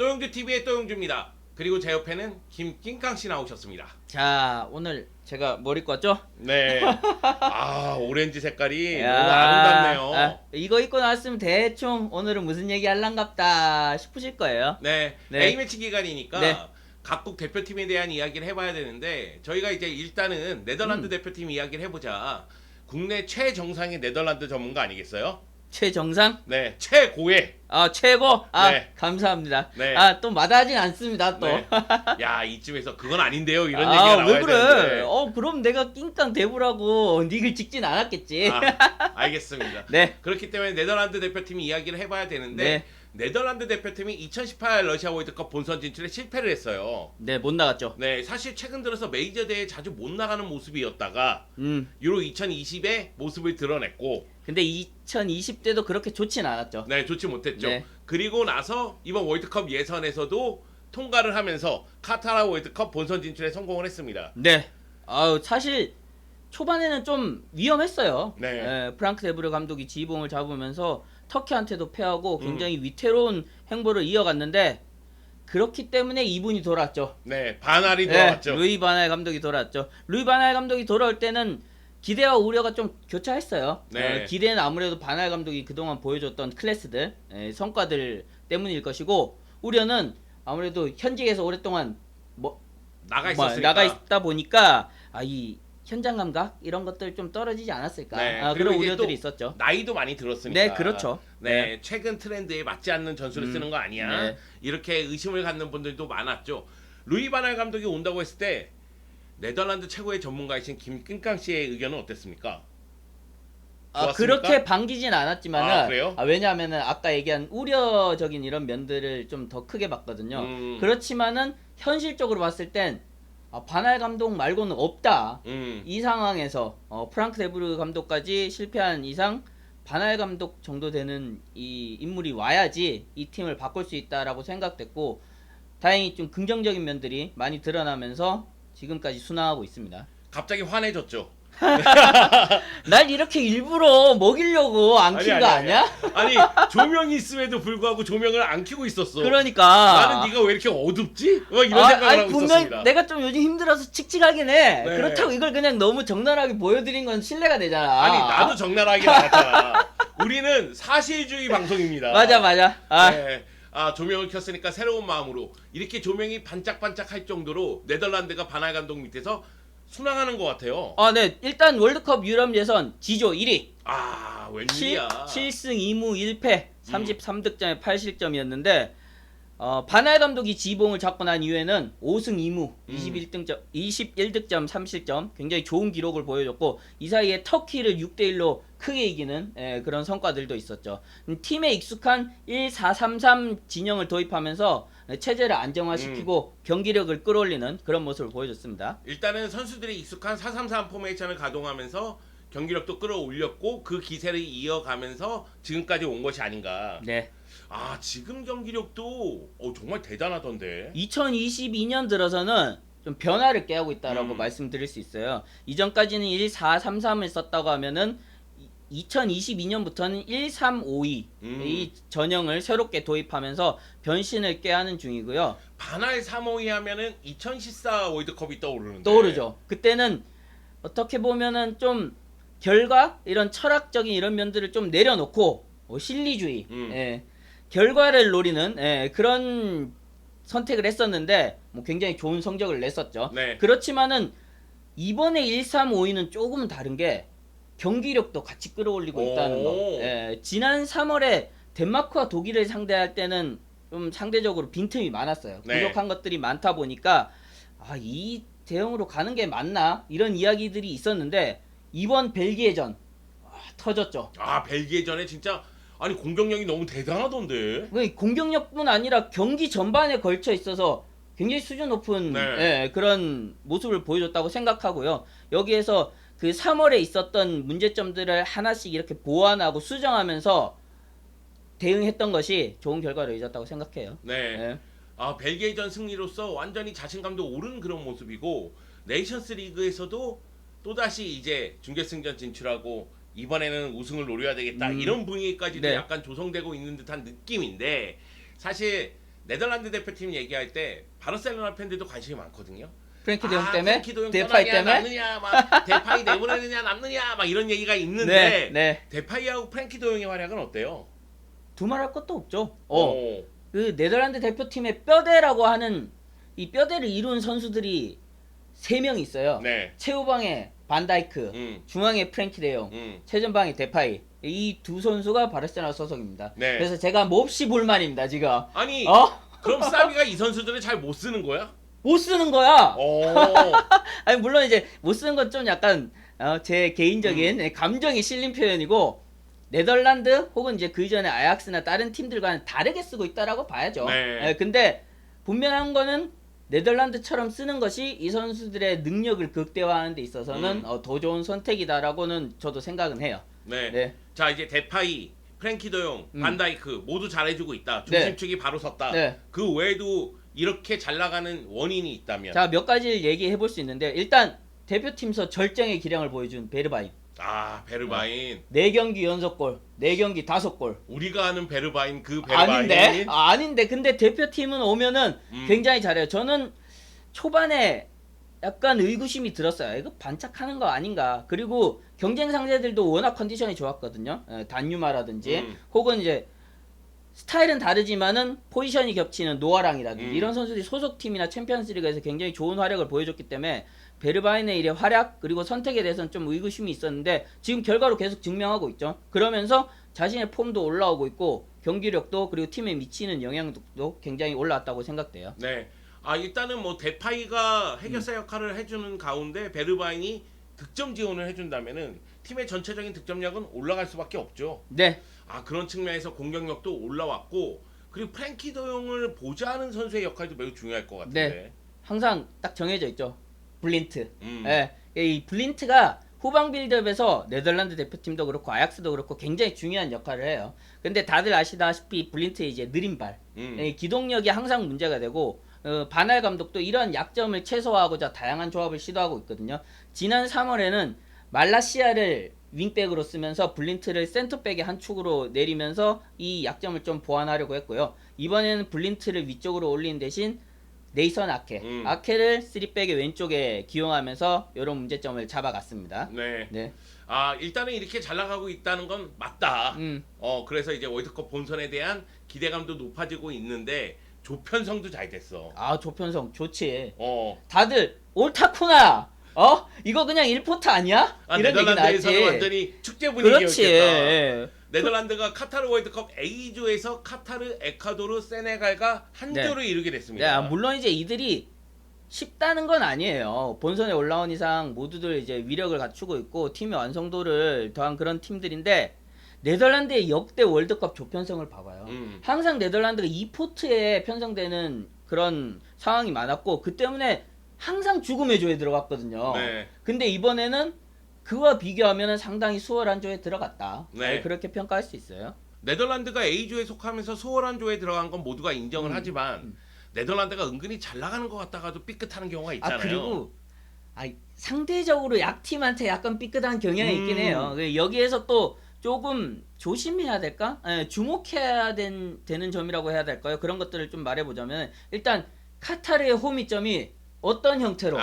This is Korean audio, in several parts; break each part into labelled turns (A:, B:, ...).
A: 또용주 TV의 또용주입니다. 그리고 제 옆에는 김낑깡 씨 나오셨습니다.
B: 자, 오늘 제가 뭐 입고 왔죠?
A: 네. 아, 오렌지 색깔이
B: 야,
A: 너무 아름답네요.
B: 이거 입고 나왔으면 대충 오늘은 무슨 얘기 할란갑다 싶으실 거예요.
A: 네.
B: 네.
A: A매치 기간이니까
B: 네.
A: 각국 대표팀에 대한 이야기를 해봐야 되는데 저희가 이제 일단은 네덜란드
B: 음.
A: 대표팀 이야기를 해보자. 국내 최정상의 네덜란드 전문가 아니겠어요?
B: 최정상?
A: 네. 최고의.
B: 아, 최고? 아,
A: 네.
B: 감사합니다.
A: 네.
B: 아, 또 마다하진 않습니다, 또.
A: 네. 야, 이쯤에서 그건 아닌데요. 이런 얘기가 나와야
B: 왜 그래?
A: 되는데.
B: 그럼 내가 낑깡 대부라고 닉을 찍진 않았겠지.
A: 알겠습니다.
B: 네.
A: 그렇기 때문에 네덜란드 대표팀이 이야기를 해봐야 되는데
B: 네.
A: 네덜란드 대표팀이 2018 러시아 월드컵 본선 진출에 실패를 했어요.
B: 네, 못 나갔죠.
A: 네, 사실 최근 들어서 메이저 대회에 자주 못 나가는 모습이었다가 유로 2020의 모습을 드러냈고
B: 근데 2020대도 그렇게 좋진 않았죠.
A: 네, 좋지 못했죠.
B: 네.
A: 그리고 나서 이번 월드컵 예선에서도 통과를 하면서 카타르 월드컵 본선 진출에 성공을 했습니다.
B: 네. 사실 초반에는 좀 위험했어요.
A: 네.
B: 프랑크 데브르 감독이 지휘봉을 잡으면서 터키한테도 패하고 굉장히 위태로운 행보를 이어갔는데 그렇기 때문에 이분이 돌아왔죠.
A: 네, 반알이 돌아왔죠.
B: 루이 바날 감독이 돌아왔죠. 루이 바날 감독이 돌아올 때는 기대와 우려가 좀 교차했어요.
A: 네.
B: 기대는 아무래도 바날 감독이 그동안 보여줬던 클래스들, 성과들 때문일 것이고 우려는 아무래도 현직에서 오랫동안
A: 나가 있었으니까.
B: 나가 있다 보니까 이 현장 감각 이런 것들 좀 떨어지지 않았을까.
A: 네,
B: 그런
A: 그리고 이제
B: 우려들이
A: 또
B: 있었죠.
A: 나이도 많이 들었으니까.
B: 네, 그렇죠.
A: 네, 최근 트렌드에 맞지 않는 전술을 쓰는 거 아니야?
B: 네.
A: 이렇게 의심을 갖는 분들도 많았죠. 루이 바날 감독이 온다고 했을 때 네덜란드 최고의 전문가이신 김낑깡 씨의 의견은 어땠습니까? 좋았습니까?
B: 그렇게 반기진 않았지만은
A: 아, 그래요?
B: 왜냐하면은 아까 얘기한 우려적인 이런 면들을 좀 더 크게 봤거든요. 그렇지만은 현실적으로 봤을 땐 바날 감독 말고는 없다. 이 상황에서 프랑크 데브르 감독까지 실패한 이상 바날 감독 정도 되는 이 인물이 와야지 이 팀을 바꿀 수 있다라고 생각됐고 다행히 좀 긍정적인 면들이 많이 드러나면서 지금까지 순항하고 있습니다.
A: 갑자기 화내졌죠.
B: 날 이렇게 일부러 먹이려고 안 킨 거 아니야?
A: 아니, 조명이 있음에도 불구하고 조명을 안 켜고 있었어.
B: 그러니까
A: 나는 네가 왜 이렇게 어둡지? 이런 생각을 하고
B: 분명
A: 있었습니다.
B: 내가 좀 요즘 힘들어서 칙칙하긴 해.
A: 네.
B: 그렇다고 이걸 그냥 너무 적나라하게 보여드린 건 신뢰가 되잖아.
A: 아니, 나도 적나라하게 나왔잖아. 우리는 사실주의 방송입니다.
B: 맞아.
A: 네. 조명을 켰으니까 새로운 마음으로 이렇게 조명이 반짝반짝 할 정도로 네덜란드가 바날 감독 밑에서 순항하는 것 같아요.
B: 네. 일단 월드컵 유럽 예선 지조 1위.
A: 웬일이야.
B: 7승 2무 1패 33득점에 8실점이었는데 바날 감독이 지봉을 잡고 난 이후에는 5승 2무 21득점 3실점 굉장히 좋은 기록을 보여줬고 이 사이에 터키를 6대1로 크게 이기는 그런 성과들도 있었죠. 팀에 익숙한 1-4-3-3 진영을 도입하면서 체제를 안정화시키고 경기력을 끌어올리는 그런 모습을 보여줬습니다.
A: 일단은 선수들이 익숙한 4-3-3 포메이션을 가동하면서 경기력도 끌어올렸고 그 기세를 이어가면서 지금까지 온 것이 아닌가.
B: 네.
A: 지금 경기력도 정말 대단하던데.
B: 2022년 들어서는 좀 변화를 깨하고 있다라고 말씀드릴 수 있어요. 이전까지는 1-4-3-3을 썼다고 하면은 2022년부터는 1-3-5-2 이 전형을 새롭게 도입하면서 변신을 꾀하는 중이고요.
A: 바날 3-5-2 하면은 2014 월드컵이 떠오르는데.
B: 떠오르죠. 그때는 어떻게 보면은 좀 결과 이런 철학적인 이런 면들을 좀 내려놓고 실리주의, 결과를 노리는 그런 선택을 했었는데 굉장히 좋은 성적을 냈었죠.
A: 네.
B: 그렇지만은 이번에 1-3-5-2는 조금 다른 게 경기력도 같이 끌어올리고 있다는 거. 지난 3월에 덴마크와 독일을 상대할 때는 좀 상대적으로 빈틈이 많았어요.
A: 네.
B: 부족한 것들이 많다 보니까 이 대형으로 가는 게 맞나 이런 이야기들이 있었는데 이번 벨기에전 터졌죠.
A: 벨기에전에 진짜 공격력이 너무 대단하던데.
B: 공격력뿐 아니라 경기 전반에 걸쳐 있어서 굉장히 수준 높은 그런 모습을 보여줬다고 생각하고요. 여기에서 그 3월에 있었던 문제점들을 하나씩 이렇게 보완하고 수정하면서 대응했던 것이 좋은 결과를 이뤘다고 생각해요.
A: 네. 벨기에전 승리로서 완전히 자신감도 오른 그런 모습이고 네이션스 리그에서도 또다시 이제 준결승전 진출하고 이번에는 우승을 노려야 되겠다 이런 분위기까지도
B: 네.
A: 약간 조성되고 있는 듯한 느낌인데 사실 네덜란드 대표팀 얘기할 때 바르셀로나 팬들도 관심이 많거든요.
B: 프랭키 데용 때문에,
A: 프랭키 데용
B: 데파이
A: 떠나냐,
B: 때문에.
A: 남느냐, 막 데파이 내보내느냐 남느냐 막 이런 얘기가 있는데
B: 네.
A: 데파이하고 프랭키 데용의 활약은 어때요?
B: 두말할 것도 없죠.
A: 오.
B: 그 네덜란드 대표팀의 뼈대라고 하는 이 뼈대를 이룬 선수들이 3명 있어요.
A: 네.
B: 최후방에 반다이크, 중앙에 프랭키 데용, 최전방에 데파이. 이 두 선수가 바르셀로나 소속입니다.
A: 네.
B: 그래서 제가 몹시 볼만입니다, 지금.
A: 아니
B: 어?
A: 그럼 사비가 이 선수들을 잘 못 쓰는 거야?
B: 못 쓰는 거야.
A: 오.
B: 아니 물론 이제 못 쓰는 건 좀 약간 제 개인적인 감정이 실린 표현이고 네덜란드 혹은 이제 그 전에 아약스나 다른 팀들과는 다르게 쓰고 있다라고 봐야죠.
A: 네.
B: 근데 분명한 거는 네덜란드처럼 쓰는 것이 이 선수들의 능력을 극대화하는 데 있어서는 더 좋은 선택이다라고는 저도 생각은 해요.
A: 네.
B: 네.
A: 자 이제 데파이, 프랭키 데용, 반다이크 모두 잘해주고 있다.
B: 네.
A: 중심축이 바로 섰다.
B: 네.
A: 그 외에도 이렇게 잘 나가는 원인이 있다면
B: 자, 몇 가지를 얘기해 볼 수 있는데 일단 대표팀에서 절정의 기량을 보여준 베르바인.
A: 베르바인
B: 4경기 연속골, 4경기 5골.
A: 우리가 아는 베르바인 그 베르바인
B: 아닌데? 아닌데. 근데 대표팀은 오면은 굉장히 잘해요. 저는 초반에 약간 의구심이 들었어요. 이거 반짝하는 거 아닌가. 그리고 경쟁 상대들도 워낙 컨디션이 좋았거든요. 단유마라든지 혹은 이제 스타일은 다르지만은 포지션이 겹치는 노아랑이라든지 이런 선수들이 소속팀이나 챔피언스리그에서 굉장히 좋은 활약을 보여줬기 때문에 베르바인의 일의 활약 그리고 선택에 대해서는 좀 의구심이 있었는데 지금 결과로 계속 증명하고 있죠. 그러면서 자신의 폼도 올라오고 있고 경기력도 그리고 팀에 미치는 영향도 굉장히 올라왔다고 생각돼요.
A: 네. 일단은 뭐 데파이가 해결사 역할을 해주는 가운데 베르바인이 득점 지원을 해준다면은 팀의 전체적인 득점력은 올라갈 수밖에 없죠.
B: 네.
A: 그런 측면에서 공격력도 올라왔고 그리고 프랭키 더용을 보좌하는 선수의 역할도 매우 중요할 것 같은데.
B: 네. 항상 딱 정해져 있죠. 블린트.
A: 음.
B: 예. 이 블린트가 후방 빌드업에서 네덜란드 대표팀도 그렇고 아약스도 그렇고 굉장히 중요한 역할을 해요. 근데 다들 아시다시피 블린트의 이제 느린 발, 기동력이 항상 문제가 되고 바날 감독도 이런 약점을 최소화하고자 다양한 조합을 시도하고 있거든요. 지난 3월에는 말라시아를 윙백으로 쓰면서 블린트를 센터백의 한 축으로 내리면서 이 약점을 좀 보완하려고 했고요. 이번에는 블린트를 위쪽으로 올린 대신 네이선 아케를 3백의 왼쪽에 기용하면서 이런 문제점을 잡아갔습니다.
A: 네.
B: 네.
A: 일단은 이렇게 잘 나가고 있다는 건 맞다.
B: 음.
A: 그래서 이제 월드컵 본선에 대한 기대감도 높아지고 있는데 조편성도 잘 됐어.
B: 조편성 좋지.
A: 어.
B: 다들 옳다쿠나. 이거 그냥 1포트 아니야? 이런 얘기
A: 네덜란드에서는
B: 나지.
A: 완전히 축제 분위기였겠다.
B: 그렇지.
A: 네덜란드가 카타르 월드컵 A조에서 카타르, 에콰도르, 세네갈과 한
B: 네.
A: 조를 이루게 됐습니다.
B: 물론 이제 이들이 쉽다는 건 아니에요. 본선에 올라온 이상 모두들 이제 위력을 갖추고 있고 팀의 완성도를 더한 그런 팀들인데 네덜란드의 역대 월드컵 조편성을 봐봐요. 항상 네덜란드가 2포트에 편성되는 그런 상황이 많았고 그 때문에 항상 죽음의 조에 들어갔거든요.
A: 네.
B: 근데 이번에는 그와 비교하면 상당히 수월한 조에 들어갔다.
A: 네.
B: 그렇게 평가할 수 있어요.
A: 네덜란드가 A조에 속하면서 수월한 조에 들어간 건 모두가 인정을 하지만 네덜란드가 은근히 잘 나가는 것 같다가도 삐끗하는 경우가 있잖아요.
B: 그리고 상대적으로 약팀한테 약간 삐끗한 경향이 있긴 해요. 여기에서 또 조금 조심해야 될까? 주목해야 되는 점이라고 해야 될까요? 그런 것들을 좀 말해보자면 일단 카타르의 호미점이 어떤 형태로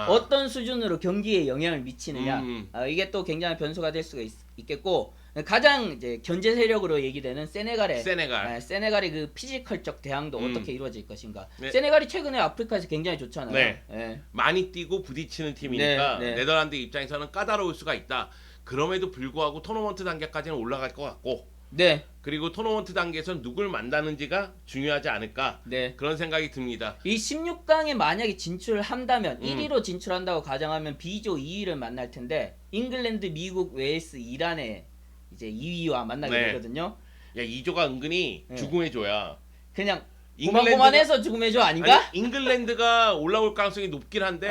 B: 어떤 수준으로 경기에 영향을 미치느냐 이게 또 굉장히 변수가 될 수가 있겠고 가장 이제 견제 세력으로 얘기되는 세네갈의 그 피지컬적 대항도 어떻게 이루어질 것인가.
A: 네.
B: 세네갈이 최근에 아프리카에서 굉장히 좋잖아요.
A: 네. 많이 뛰고 부딪히는 팀이니까
B: 네.
A: 네덜란드 입장에서는 까다로울 수가 있다. 그럼에도 불구하고 토너먼트 단계까지는 올라갈 것 같고
B: 네.
A: 그리고 토너먼트 단계에서 누굴 만나는지가 중요하지 않을까
B: 네.
A: 그런 생각이 듭니다.
B: 이 16강에 만약에 진출한다면 1위로 진출한다고 가정하면 B조 2위를 만날 텐데 잉글랜드, 미국, 웨일스, 이란의 이제 2위와 만나게 되거든요.
A: 야, 2조가 은근히 죽음의 조야.
B: 그냥 고만고만해서 죽음의 조 아닌가?
A: 잉글랜드가 올라올 가능성이 높긴 한데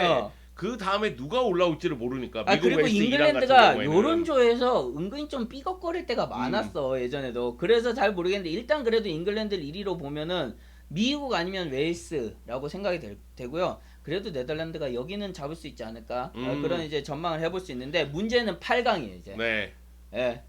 A: 그 다음에 누가 올라올지를 모르니까. 미국,
B: 그리고
A: 웨일스,
B: 잉글랜드가 요런 조에서 은근히 좀 삐걱거릴 때가 많았어. 예전에도. 그래서 잘 모르겠는데 일단 그래도 잉글랜드를 1위로 보면은 미국 아니면 웨일스라고 생각이 되고요. 그래도 네덜란드가 여기는 잡을 수 있지 않을까. 그런 이제 전망을 해볼 수 있는데 문제는 8강이에요 이제.
A: 네.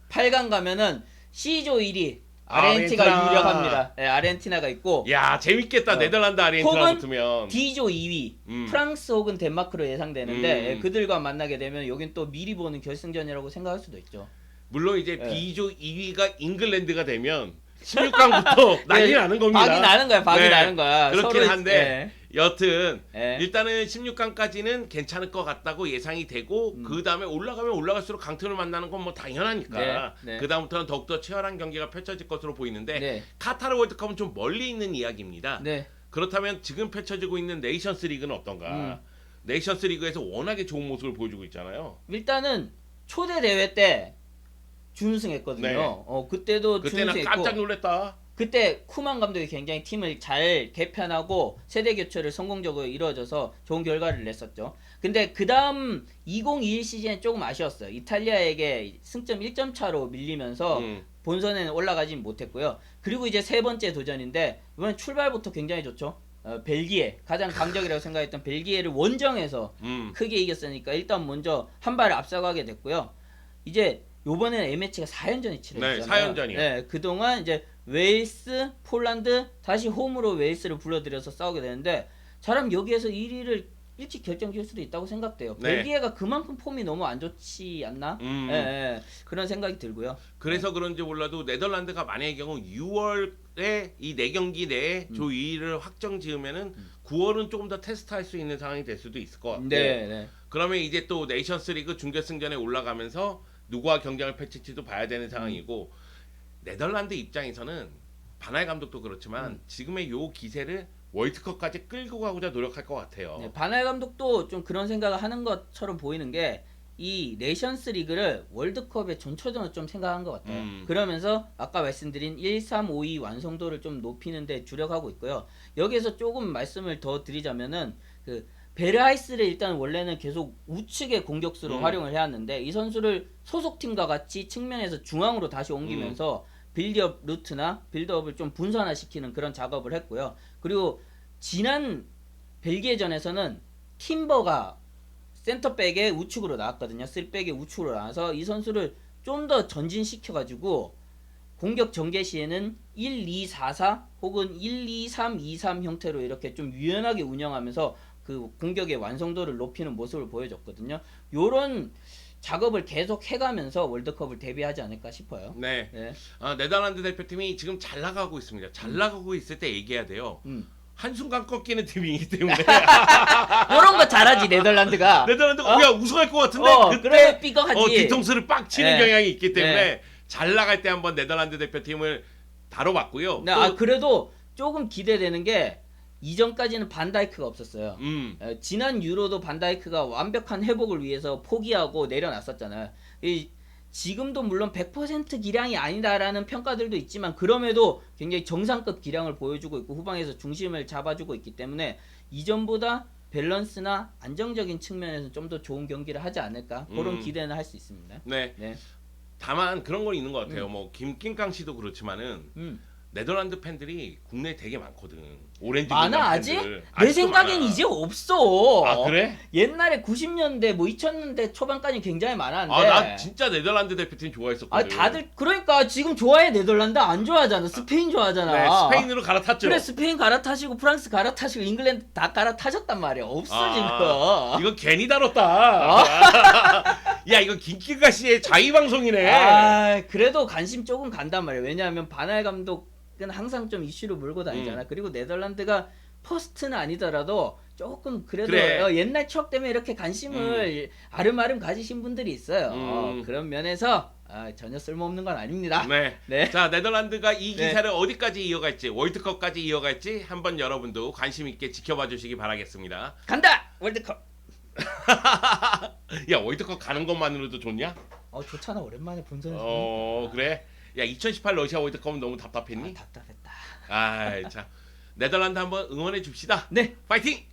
B: 8강 가면은 C조 1위 아르헨티나가
A: 아르헨티나.
B: 유력합니다. 네, 아르헨티나가 있고
A: 야 재밌겠다. 네덜란드 아르헨티나
B: 혹은
A: 붙으면.
B: D조 2위 프랑스 혹은 덴마크로 예상되는데 예, 그들과 만나게 되면 여긴 또 미리 보는 결승전이라고 생각할 수도 있죠.
A: 물론 이제
B: 예.
A: B조 2위가 잉글랜드가 되면 16강부터 난리
B: 네,
A: 나는 겁니다.
B: 박이 나는 거야. 박이
A: 네,
B: 나는 거야.
A: 그렇긴
B: 서로,
A: 한데 여튼
B: 예.
A: 일단은 16강까지는 괜찮을 것 같다고 예상이 되고 그 다음에 올라가면 올라갈수록 강팀을 만나는 건 뭐 당연하니까
B: 네, 네.
A: 그 다음부터는 더욱더 치열한 경기가 펼쳐질 것으로 보이는데
B: 네.
A: 카타르 월드컵은 좀 멀리 있는 이야기입니다.
B: 네.
A: 그렇다면 지금 펼쳐지고 있는 네이션스 리그는 어떤가? 네이션스 리그에서 워낙에 좋은 모습을 보여주고 있잖아요.
B: 일단은 초대 대회 때 준우승했거든요.
A: 네.
B: 그때도
A: 그때는
B: 준우승했고
A: 깜짝 놀랐다.
B: 그때 쿠만 감독이 굉장히 팀을 잘 개편하고 세대 교체를 성공적으로 이루어져서 좋은 결과를 냈었죠. 근데 그 다음 2021 시즌에 조금 아쉬웠어요. 이탈리아에게 승점 1점 차로 밀리면서 본선에는 올라가진 못했고요. 그리고 이제 세 번째 도전인데 이번엔 출발부터 굉장히 좋죠. 벨기에 가장 강적이라고 생각했던 벨기에를 원정에서 크게 이겼으니까 일단 먼저 한 발을 앞서가게 됐고요. 이제 요번에는 A매치가 4연전이 치러졌잖아요.
A: 네, 4연전이요.
B: 네, 그동안 이제 웨일스, 폴란드 다시 홈으로 웨일스를 불러들여서 싸우게 되는데 잘하면 여기에서 1위를 일찍 결정 지을 수도 있다고 생각돼요.
A: 네.
B: 벨기에가 그만큼 폼이 너무 안 좋지 않나? 예, 예, 그런 생각이 들고요.
A: 그래서 그런지 몰라도 네덜란드가 만약의 경우 6월에 이 4경기 내에 조 2위를 확정 지으면은 9월은 조금 더 테스트할 수 있는 상황이 될 수도 있을 것 같고
B: 네, 네.
A: 그러면 이제 또 네이션스리그 준결승전에 올라가면서 누구와 경쟁을 펼칠지도 봐야 되는 상황이고 네덜란드 입장에서는 바날 감독도 그렇지만 지금의 요 기세를 월드컵까지 끌고 가고자 노력할 것 같아요.
B: 네, 바날 감독도 좀 그런 생각을 하는 것처럼 보이는 게 이 네이션스 리그를 월드컵의 전초전으로 좀 생각한 것 같아요. 그러면서 아까 말씀드린 1, 3, 5, 2 완성도를 좀 높이는 데 주력하고 있고요. 여기에서 조금 말씀을 더 드리자면은 그 베르하이스를 일단 원래는 계속 우측의 공격수로 활용을 해왔는데 이 선수를 소속팀과 같이 측면에서 중앙으로 다시 옮기면서 빌드업 루트나 빌드업을 좀 분산화시키는 그런 작업을 했고요. 그리고 지난 벨기에전에서는 팀버가 센터백의 우측으로 나왔거든요. 3백의 우측으로 나와서 이 선수를 좀 더 전진시켜가지고 공격 전개 시에는 1, 2, 4, 4 혹은 1, 2, 3, 2, 3 형태로 이렇게 좀 유연하게 운영하면서 그 공격의 완성도를 높이는 모습을 보여줬거든요. 요런 작업을 계속 해가면서 월드컵을 대비하지 않을까 싶어요.
A: 네.
B: 네.
A: 네덜란드 대표팀이 지금 잘 나가고 있습니다. 잘 나가고 있을 때 얘기해야 돼요. 한순간 꺾이는 팀이기 때문에
B: 요런 거 잘하지 네덜란드가.
A: 네덜란드가 야 우승할 것 같은데
B: 그러면
A: 그때
B: 삐걱하지.
A: 뒤통수를 빡 치는
B: 네.
A: 경향이 있기 때문에
B: 네.
A: 잘 나갈 때 한번 네덜란드 대표팀을 다뤄봤고요.
B: 네, 그래도 조금 기대되는 게 이전까지는 반다이크가 없었어요. 지난 유로도 반다이크가 완벽한 회복을 위해서 포기하고 내려놨었잖아요. 지금도 물론 100% 기량이 아니다라는 평가들도 있지만 그럼에도 굉장히 정상급 기량을 보여주고 있고 후방에서 중심을 잡아주고 있기 때문에 이전보다 밸런스나 안정적인 측면에서 좀 더 좋은 경기를 하지 않을까 그런 기대는 할 수 있습니다.
A: 네.
B: 네.
A: 다만 그런 건 있는 것 같아요. 뭐 김kin강 씨도 그렇지만은 네덜란드 팬들이 국내에 되게 많거든. 오렌지
B: 많아 아직?
A: 팬들.
B: 내
A: 아직도
B: 생각엔
A: 많아.
B: 이제 없어.
A: 아 그래?
B: 옛날에 90년대 뭐 2000년대 초반까지 굉장히 많았는데.
A: 나 진짜 네덜란드 대표팀 좋아했었거든.
B: 다들 그러니까 지금 좋아해. 네덜란드 안 좋아하잖아. 스페인 좋아하잖아.
A: 네, 스페인으로 갈아탔죠.
B: 그래 스페인 갈아타시고 프랑스 갈아타시고 잉글랜드 다 갈아타셨단 말이야. 없어 지금.
A: 이거 괜히 다뤘다. 야 이거 김기가 씨의 자의 방송이네.
B: 그래도 관심 조금 간단 말이야. 왜냐하면 바날 감독은 항상 좀 이슈를 몰고 다니잖아. 그리고 네덜란드가 퍼스트는 아니더라도 조금 그래도
A: 그래.
B: 옛날 추억 때문에 이렇게 관심을 아름아름 가지신 분들이 있어요. 그런 면에서 전혀 쓸모없는 건 아닙니다.
A: 네.
B: 네.
A: 자 네덜란드가 이
B: 네.
A: 기사를 어디까지 이어갈지 월드컵까지 이어갈지 한번 여러분도 관심 있게 지켜봐 주시기 바라겠습니다.
B: 간다 월드컵.
A: 야 월드컵 가는 것만으로도 좋냐?
B: 좋잖아. 오랜만에 본선에서.
A: 그래. 야 2018 러시아 월드컵은 너무 답답했니?
B: 답답했다.
A: 자 네덜란드 한번 응원해 줍시다.
B: 네.
A: 파이팅!